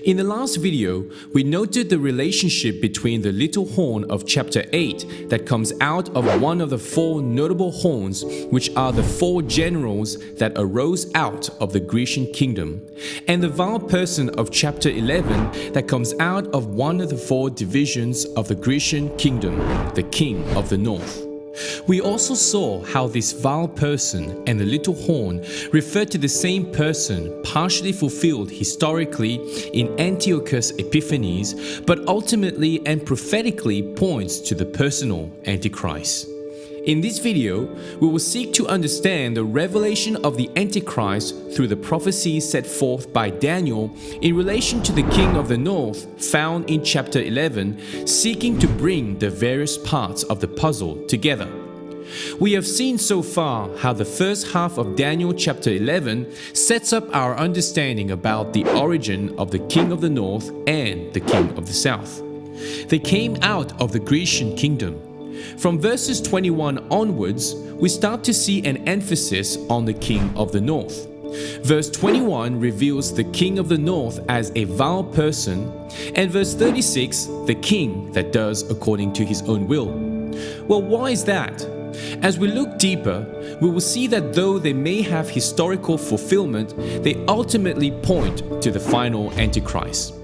In the last video, we noted the relationship between the little horn of chapter 8 that comes out of one of the four notable horns, which are the four generals that arose out of the Grecian kingdom, and the vile person of chapter 11 that comes out of one of the four divisions of the Grecian kingdom, the king of the north. We also saw how this vile person and the little horn refer to the same person partially fulfilled historically in Antiochus Epiphanes, but ultimately and prophetically points to the personal Antichrist. In this video, we will seek to understand the revelation of the Antichrist through the prophecies set forth by Daniel in relation to the king of the north found in chapter 11, seeking to bring the various parts of the puzzle together. We have seen so far how the first half of Daniel chapter 11 sets up our understanding about the origin of the king of the north and the king of the south. They came out of the Grecian kingdom. From verses 21 onwards, we start to see an emphasis on the king of the north. Verse 21 reveals the king of the north as a vile person, and verse 36, the king that does according to his own will. Well, why is that? As we look deeper, we will see that though they may have historical fulfillment, they ultimately point to the final Antichrist.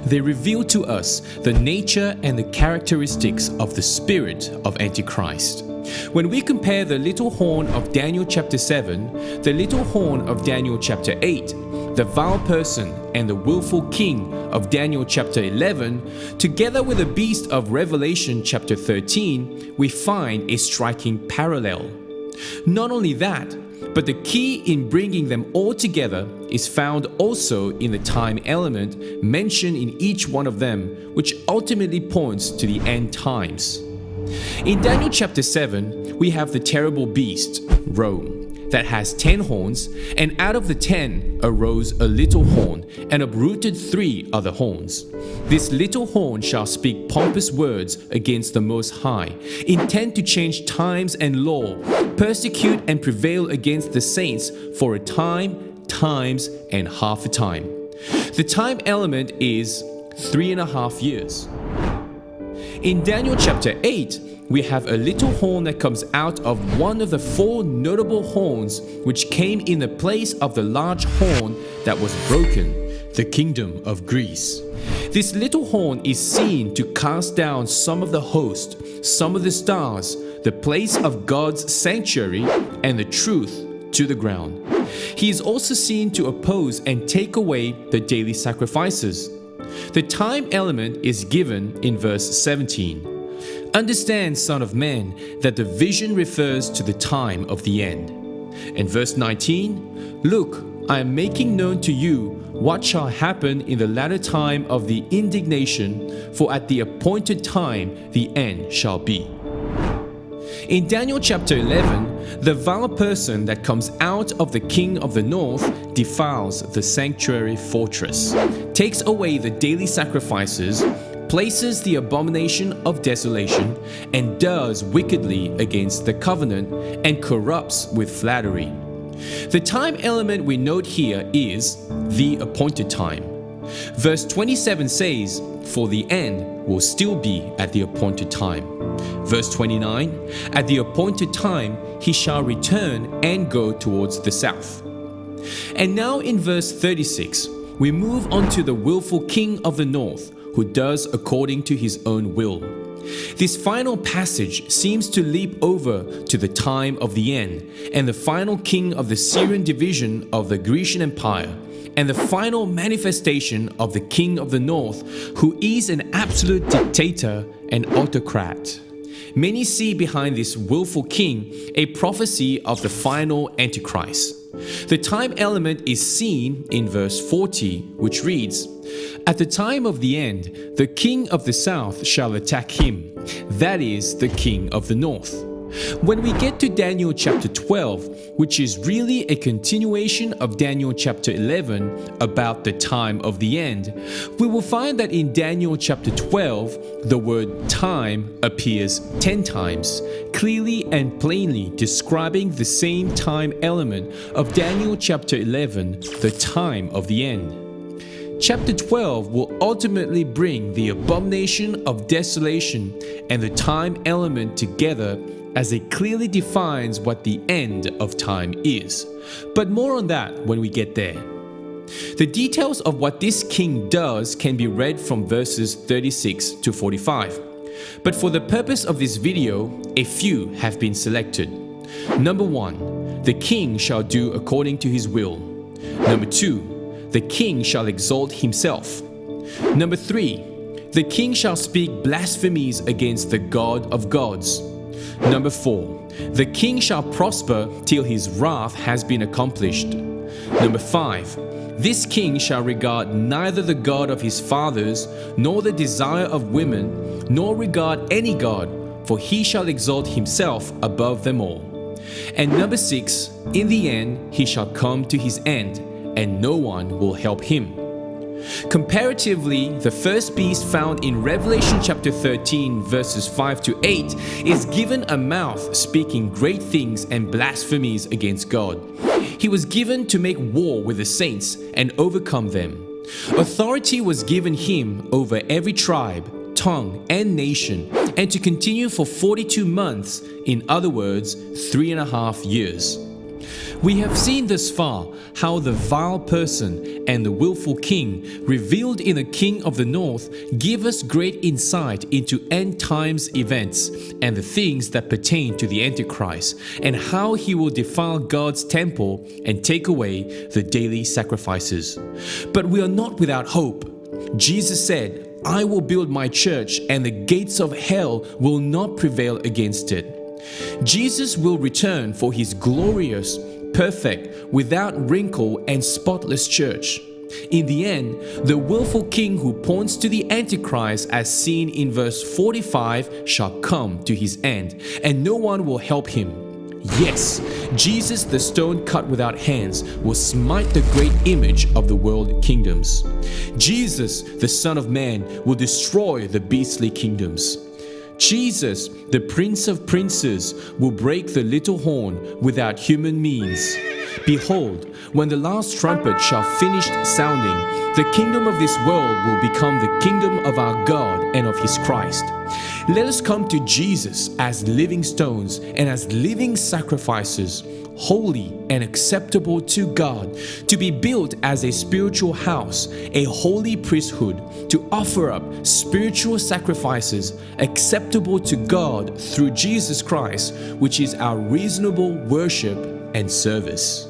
They reveal to us the nature and the characteristics of the spirit of Antichrist. When we compare the little horn of Daniel chapter 7, the little horn of Daniel chapter 8, the vile person and the willful king of Daniel chapter 11, together with the beast of Revelation chapter 13, we find a striking parallel. Not only that, but the key in bringing them all together is found also in the time element mentioned in each one of them, which ultimately points to the end times. In Daniel chapter 7, we have the terrible beast, Rome, that has 10 horns, and out of the 10 arose a little horn, and uprooted 3 other horns. This little horn shall speak pompous words against the Most High, intend to change times and law, persecute and prevail against the saints for a time, times, and half a time. The time element is 3.5 years. In Daniel chapter 8, we have a little horn that comes out of one of the 4 notable horns which came in the place of the large horn that was broken, the kingdom of Greece. This little horn is seen to cast down some of the host, some of the stars, the place of God's sanctuary, and the truth to the ground. He is also seen to oppose and take away the daily sacrifices. The time element is given in verse 17. Understand, Son of Man, that the vision refers to the time of the end. And verse 19, Look, I am making known to you what shall happen in the latter time of the indignation, for at the appointed time the end shall be. In Daniel chapter 11, the vile person that comes out of the king of the north defiles the sanctuary fortress, takes away the daily sacrifices, places the abomination of desolation, and does wickedly against the covenant, and corrupts with flattery. The time element we note here is the appointed time. Verse 27 says, For the end will still be at the appointed time. Verse 29, At the appointed time he shall return and go towards the south. And now in verse 36, we move on to the willful king of the north, who does according to his own will. This final passage seems to leap over to the time of the end and the final king of the Syrian division of the Grecian Empire, and the final manifestation of the king of the north, who is an absolute dictator and autocrat. Many see behind this willful king a prophecy of the final Antichrist. The time element is seen in verse 40, which reads, At the time of the end, the king of the south shall attack him, that is, the king of the north. When we get to Daniel chapter 12, which is really a continuation of Daniel chapter 11 about the time of the end, we will find that in Daniel chapter 12, the word time appears 10 times, clearly and plainly describing the same time element of Daniel chapter 11, the time of the end. Chapter 12 will ultimately bring the abomination of desolation and the time element together, as it clearly defines what the end of time is. But more on that when we get there. The details of what this king does can be read from verses 36 to 45. But for the purpose of this video, a few have been selected. Number 1, the king shall do according to his will. Number 2, the king shall exalt himself. Number 3, the king shall speak blasphemies against the God of gods. Number 4, the king shall prosper till his wrath has been accomplished. Number 5, this king shall regard neither the God of his fathers, nor the desire of women, nor regard any god, for he shall exalt himself above them all. And number 6, in the end he shall come to his end, and no one will help him. Comparatively, the first beast found in Revelation chapter 13 verses 5 to 8 is given a mouth speaking great things and blasphemies against God. He was given to make war with the saints and overcome them. Authority was given him over every tribe, tongue, and nation, and to continue for 42 months, in other words, 3.5 years. We have seen thus far how the vile person and the willful king revealed in the King of the North give us great insight into end times events and the things that pertain to the Antichrist, and how he will defile God's temple and take away the daily sacrifices. But we are not without hope. Jesus said, "I will build my church, and the gates of hell will not prevail against it." Jesus will return for his glorious, perfect, without wrinkle and spotless church. In the end, the willful king who points to the Antichrist as seen in verse 45 shall come to his end, and no one will help him. Yes, Jesus, the stone cut without hands, will smite the great image of the world kingdoms. Jesus, the Son of Man, will destroy the beastly kingdoms. Jesus, the Prince of Princes, will break the little horn without human means. Behold, when the last trumpet shall finish sounding, the kingdom of this world will become the kingdom of our God and of his Christ. Let us come to Jesus as living stones and as living sacrifices, holy and acceptable to God, to be built as a spiritual house, a holy priesthood, to offer up spiritual sacrifices acceptable to God through Jesus Christ, which is our reasonable worship and service.